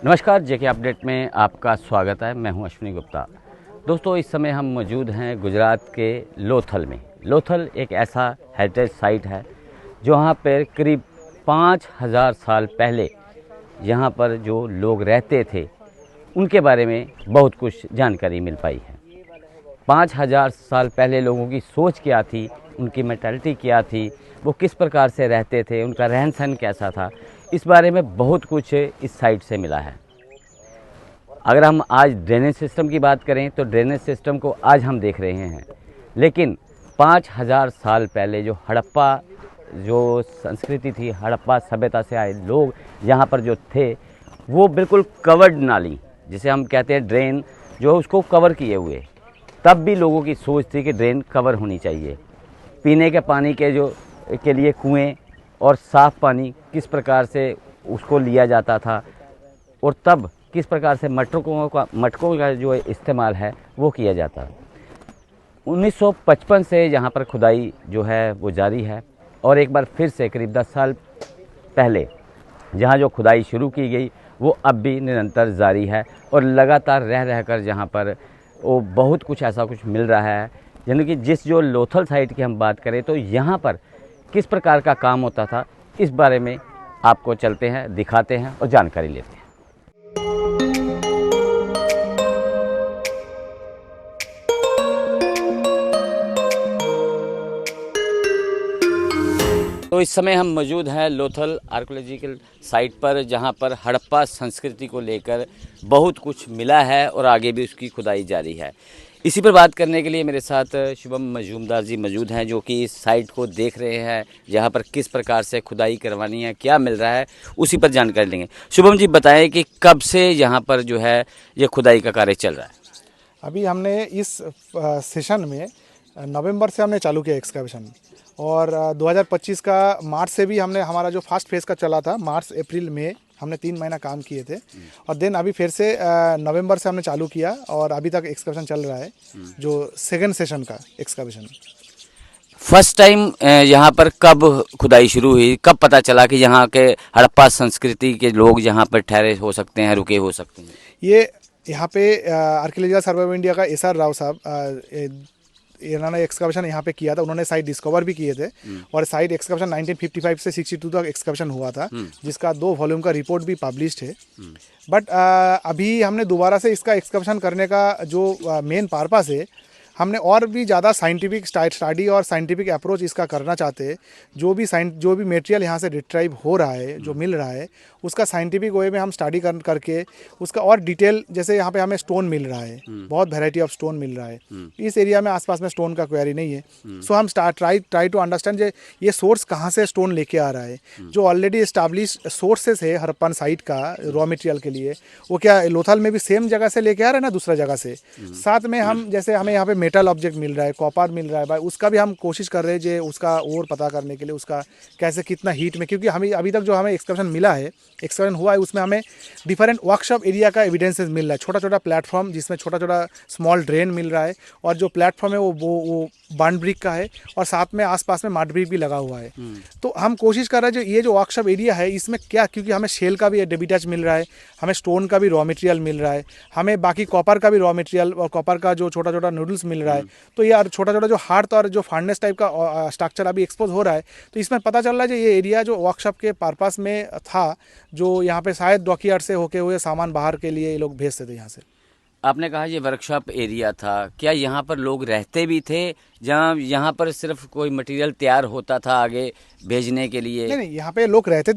नमस्कार, जेके अपडेट में आपका स्वागत है। मैं हूं अश्विनी गुप्ता। दोस्तों, इस समय हम मौजूद हैं गुजरात के लोथल में। लोथल एक ऐसा हेरिटेज साइट है जहां पर करीब 5000 साल पहले यहां पर जो लोग रहते थे उनके बारे में बहुत कुछ जानकारी मिल पाई है। 5000 साल पहले लोगों की सोच क्या थी, उनकी मेंटालिटी क्या थी, वो किस प्रकार से रहते थे, उनका रहन सहन कैसा था, इस बारे में बहुत कुछ इस साइट से मिला है। अगर हम आज ड्रेनेज सिस्टम की बात करें तो ड्रेनेज सिस्टम को आज हम देख रहे हैं, लेकिन 5000 साल पहले जो हड़प्पा जो संस्कृति थी, हड़प्पा सभ्यता से आए लोग यहाँ पर जो थे, वो बिल्कुल कवर्ड नाली जिसे हम कहते हैं ड्रेन, जो उसको कवर किए हुए। तब भी लोगों की सोच थी कि ड्रेन कवर होनी चाहिए। पीने के पानी के लिए कुएं और साफ़ पानी किस प्रकार से उसको लिया जाता था, और तब किस प्रकार से मटकों का जो इस्तेमाल है वो किया जाता। 1955 से यहाँ पर खुदाई जो है वो जारी है, और एक बार फिर से करीब 10 साल पहले जहाँ जो खुदाई शुरू की गई वो अब भी निरंतर जारी है, और लगातार रह कर जहाँ पर वो बहुत कुछ ऐसा कुछ मिल रहा है। यानी कि जिस जो लोथल साइट की हम बात करें तो यहाँ पर किस प्रकार का काम होता था, इस बारे में आपको चलते हैं, दिखाते हैं और जानकारी लेते हैं। तो इस समय हम मौजूद हैं लोथल आर्कियोलॉजिकल साइट पर, जहां पर हड़प्पा संस्कृति को लेकर बहुत कुछ मिला है और आगे भी उसकी खुदाई जारी है। इसी पर बात करने के लिए मेरे साथ शुभम मजूमदार जी मौजूद हैं, जो कि इस साइट को देख रहे हैं, जहां पर किस प्रकार से खुदाई करवानी है, क्या मिल रहा है, उसी पर जानकारी लेंगे। शुभम जी, बताएं कि कब से यहाँ पर जो है ये खुदाई का कार्य चल रहा है? अभी हमने इस सेशन में नवंबर से हमने चालू किया एक्सकैवेशन, और 2025 का मार्च से भी हमने हमारा जो फर्स्ट फेज़ का चला था, मार्च अप्रैल में हमने 3 महीना काम किए थे, और देन अभी फिर से नवंबर से हमने चालू किया, और अभी तक एक्सकैवेशन चल रहा है, जो सेकंड सेशन का एक्सकैवेशन। फर्स्ट टाइम यहाँ पर कब खुदाई शुरू हुई, कब पता चला कि यहाँ के हड़प्पा संस्कृति के लोग यहाँ पर ठहरे हो सकते हैं, रुके हो सकते हैं? ये यहाँ पे आर्कियोलॉजिकल सर्वे ऑफ इंडिया का SR राव साहब, इन्होंने एक्सकैवेशन यहाँ पे किया था। उन्होंने साइट डिस्कवर भी किए थे, और साइट एक्सकैवेशन 1955 से 62 तक एक्सकैवेशन हुआ था, जिसका 2 वॉल्यूम का रिपोर्ट भी पब्लिश्ड है। बट अभी हमने दोबारा से इसका एक्सकैवेशन करने का जो मेन पर्पस है, हमने और भी ज़्यादा साइंटिफिक स्टडी और साइंटिफिक अप्रोच इसका करना चाहते हैं। जो भी मटेरियल यहाँ से रिट्राइव हो रहा है, जो मिल रहा है, उसका साइंटिफिक वे में हम स्टडी करके उसका और डिटेल, जैसे यहाँ पे हमें स्टोन मिल रहा है, बहुत वैरायटी ऑफ स्टोन मिल रहा है। इस एरिया में आसपास में स्टोन का क्वेरी नहीं है, सो हम ट्राई टू अंडरस्टैंड ये सोर्स कहाँ से स्टोन लेके आ रहा है। जो ऑलरेडी इस्टेब्लिश सोर्सेस है हड़प्पन साइट का रॉ मटेरियल के लिए, वो क्या लोथल में भी सेम जगह से लेके आ रहा है ना, दूसरा जगह से। साथ में हम जैसे हमें यहाँ पे मेटल ऑब्जेक्ट मिल रहा है, कॉपर मिल रहा है भाई, उसका भी हम कोशिश कर रहे हैं जो उसका और पता करने के लिए, उसका कैसे कितना हीट में, क्योंकि हमें अभी तक जो हमें एक्सकैवेशन मिला है, एक्सकैवेशन हुआ है, उसमें हमें डिफरेंट वर्कशॉप एरिया का एविडेंसेस मिल रहा है। छोटा छोटा प्लेटफॉर्म जिसमें छोटा छोटा स्मॉल ड्रेन मिल रहा है, और जो प्लेटफॉर्म है वो बर्न ब्रिक का है, और साथ में आसपास में मड ब्रिक भी लगा हुआ है। तो हम कोशिश कर रहे हैं जो ये जो वर्कशॉप एरिया है, इसमें क्या, क्योंकि हमें शेल का भी डेबिटाच मिल रहा है, हमें स्टोन का भी रॉ मटेरियल मिल रहा है, हमें बाकी कॉपर का भी रॉ मटेरियल और कॉपर का जो छोटा छोटा नूडल्स मिल रहा है। तो यार छोटा छोटा जो हार्ट और जो फर्नेस टाइप का स्ट्रक्चर अभी एक्सपोज हो रहा है, तो इसमें पता चल रहा है ये एरिया जो वर्कशॉप के पर्पस में था, जो यहाँ पे शायद डॉकयार्ड से होके हुए सामान बाहर के लिए ये लोग भेजते थे यहाँ से। आपने कहा ये वर्कशॉप एरिया था, क्या यहाँ पर लोग रहते भी थे, जहाँ यहाँ पर सिर्फ कोई मटेरियल तैयार होता था आगे भेजने के लिए? नहीं, यहाँ पे लोग रहते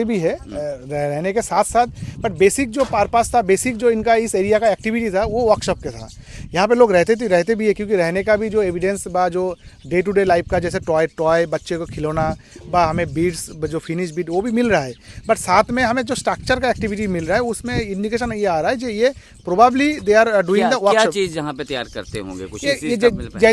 भी है, रहने के साथ साथ, बट बेसिक जो पर्पस था, बेसिक जो इनका इस एरिया का एक्टिविटी था, वो वर्कशॉप के था। यहाँ पे लोग रहते भी है, क्योंकि रहने का भी जो एविडेंस बा, जो डे टू डे लाइफ का, जैसे टॉय बच्चे को खिलौना बा, हमें बीड्स जो फिनिश बीड वो भी मिल रहा है, बट साथ में हमें जो स्ट्रक्चर का एक्टिविटी मिल रहा है, उसमें इंडिकेशन ये आ रहा है जो ये probably they are doing the workshop. क्या चीज़ यहाँ पे तैयार करते होंगे कुछ?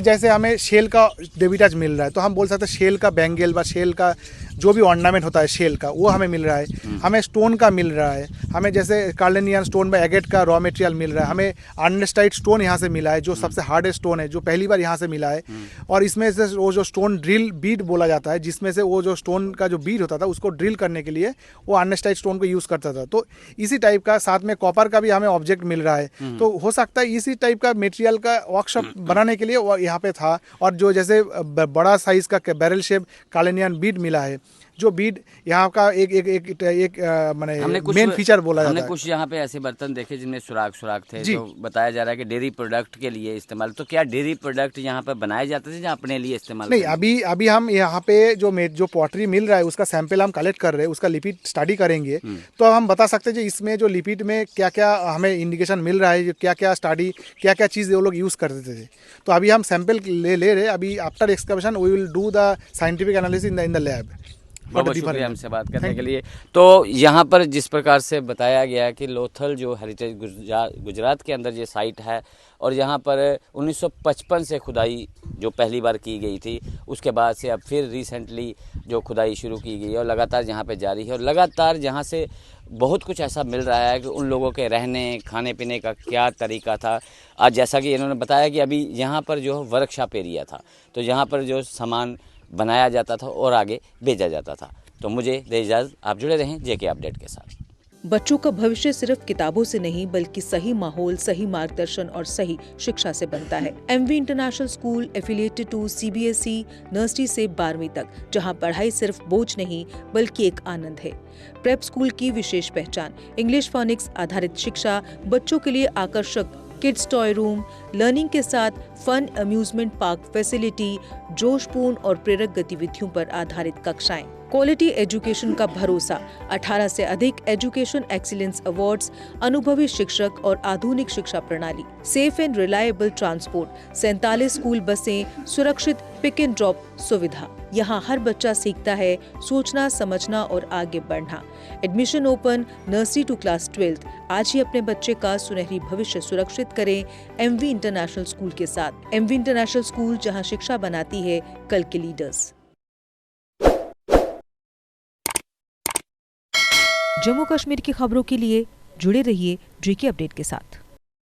जैसे हमें शेल का डेबिटाज मिल रहा है, तो हम बोल सकते हैं शेल का बैंगल बा, शेल का जो भी ऑर्नामेंट होता है शेल का, वो हमें मिल रहा है। हमें स्टोन का मिल रहा है, हमें जैसे कार्लेनियन स्टोन में एगेट का रॉ मटेरियल मिल रहा है, हमें आर्नेस्टाइट स्टोन यहाँ से मिला है जो सबसे हार्डेस्ट स्टोन है, जो पहली बार यहाँ से मिला है। और इसमें से वो जो स्टोन ड्रिल बीड बोला जाता है, जिसमें से वो जो स्टोन का जो बीड होता था उसको ड्रिल करने के लिए वो आर्नेस्टाइट स्टोन को यूज़ करता था। तो इसी टाइप का साथ में कॉपर का भी हमें ऑब्जेक्ट मिल रहा है। तो हो सकता है इसी टाइप का मटेरियल का वर्कशॉप बनाने के लिए वो यहाँ पे था। और जो जैसे बड़ा साइज का बैरल शेप कार्लेनियन बीड मिला है, जो बीड यहाँ का एक माने मेन फीचर बोला जाता है। हमने कुछ यहाँ पे ऐसे बर्तन देखे जिनमें सुराख थे, जो बताया जा रहा है कि डेयरी प्रोडक्ट के लिए इस्तेमाल। तो क्या डेयरी प्रोडक्ट यहाँ पे बनाए जाते थे या अपने लिए इस्तेमाल? नहीं, अभी हम यहाँ पे जो पॉटरी मिल रहा है उसका सैंपल हम कलेक्ट कर रहे हैं, उसका लिपिड स्टडी करेंगे तो हम बता सकते हैं इसमें जो लिपिड में क्या क्या हमें इंडिकेशन मिल रहा है, क्या क्या स्टडी, क्या क्या चीज़ वो लोग यूज़ करते थे। तो अभी हम सैंपल ले रहे हैं। अभी after excavation we will do the scientific analysis in the lab. बहुत शुक्रिया हमसे बात करने के लिए। तो यहाँ पर जिस प्रकार से बताया गया कि लोथल जो हेरिटेज गुजरात के अंदर ये साइट है, और यहाँ पर 1955 से खुदाई जो पहली बार की गई थी, उसके बाद से अब फिर रिसेंटली जो खुदाई शुरू की गई है और लगातार यहाँ पे जारी है। और लगातार यहाँ से बहुत कुछ ऐसा मिल रहा है कि उन लोगों के रहने खाने पीने का क्या तरीका था। आज जैसा कि इन्होंने बताया कि अभी यहाँ पर जो वर्कशॉप एरिया था, तो यहाँ पर जो सामान बनाया जाता था और आगे भेजा जाता था। तो मुझे दे इजाज़त, आप जुड़े रहें जेके अपडेट के साथ। बच्चों का भविष्य सिर्फ किताबों से नहीं बल्कि सही माहौल, सही मार्गदर्शन और सही शिक्षा से बनता है। MV international school affiliated to CBSE nursery से 12वीं तक, जहां पढ़ाई सिर्फ बोझ नहीं बल्कि एक आनंद है। प्रेप स्कूल की विशेष पहचान इंग्लिश फोनिक्स आधारित शिक्षा, बच्चों के लिए आकर्षक किड्स टॉय रूम, लर्निंग के साथ फन अम्यूजमेंट पार्क फैसिलिटी, जोशपूर्ण और प्रेरक गतिविधियों पर आधारित कक्षाएं, क्वालिटी एजुकेशन का भरोसा, 18 से अधिक एजुकेशन एक्सीलेंस अवार्ड्स, अनुभवी शिक्षक और आधुनिक शिक्षा प्रणाली, safe and reliable transport, 47 school बसें, सुरक्षित पिक एंड ड्रॉप सुविधा। यहाँ हर बच्चा सीखता है सोचना, समझना और आगे बढ़ना। Admission open nursery to class 12। आज ही अपने बच्चे का सुनहरी भविष्य सुरक्षित करें एमवी इंटरनेशनल स्कूल के साथ। एमवी इंटरनेशनल स्कूल, जहाँ शिक्षा बनाती है कल के लीडर्स। जम्मू कश्मीर की खबरों के लिए जुड़े रहिए जेके अपडेट के साथ।